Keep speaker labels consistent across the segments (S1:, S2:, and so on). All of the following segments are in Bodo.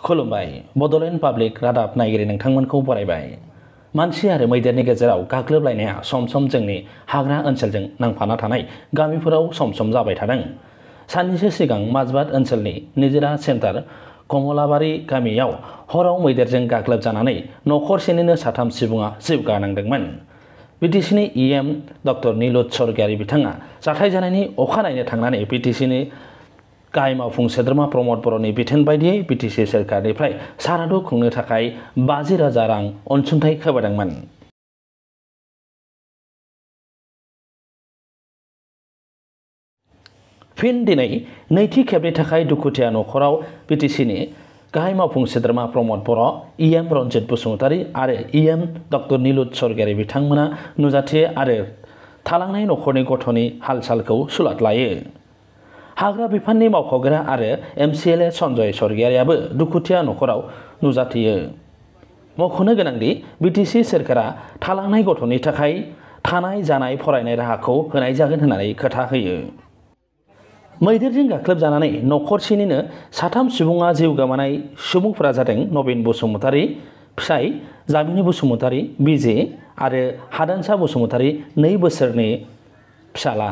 S1: खुलुमबाय बड'लेण्ड पाब्लिक रादाब नायगिरि नोंथांमोनखौ बरायबाय। मानसि आरो मैदेरनि गेजेराव गाग्लोबलायनाया सम सम जोंनि हाग्रा ओनसोलजों नांफाना थानाय गामिफोराव सम सम जाबाय थादों। साननैसो सिगां माजबाद ओनसोलनि निजिरा सेन्टार कमलाबारि गामियाव हराव मैदेरजों गाग्लोबजानानै नखरसेनिनो 3 सुबुङा जिउ गानांदोंमोन। बिटिसिनि इएम डक्टर निलुत स्वर्गियारि बिथाङा जाथाय जानायनि अखानायैनो थांनानै बिटिसिनि गाहाय मावफुं सोद्रोमा प्रमद बर'नि बिथोन बायदियै बिटिसि सोरखारनिफ्राय सारादु खुंनो थाखाय 50,000 रां अनसुंथाइ होबोदोंमोन। फिन दिनै नैथि खेबनि थाखाय दुखुथिया नखराव बिटिसिनि गाहाय मावफुं सोद्रोमा प्रमद बर', इएम रन्जित बसुमतारी आरो इएम डक्टर निलुत स्वर्गियारि बिथांमोना नुजाथियो आरो थालांनाय नखरनि गथ'नि हाल-सालखौ सुलाद लायो। हाग्रा बिफाननि मावख'गिरि आरो एमसिएलए सन्जय स्वर्गियारियाबो दुखुथिया नखराव नुजाथियो। मख'नो गोनांदि बिटिसि सोरखारा थालांनाय गथ'नि थाखाय थानाय जानाय फरायनाय राहाखौ होनाय जागोन होननानै खोथा होयो। मैदेरजों गाग्लोबजानानै नखरसेनिनो 3 सुबुङा जिउ गोमानाय सुबुंफोरा जादों नबिन बसुमतारी, फिसाय जामिनी बसुमतारी, बिजे आरो हादानसा बसुमतारी 2 बोसोरनि फिसाला।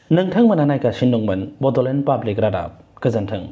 S1: नोंथांमोना नायगासिनो दंमोन बड'लेण्ड पाब्लिक रादाब। गोजोन्थों।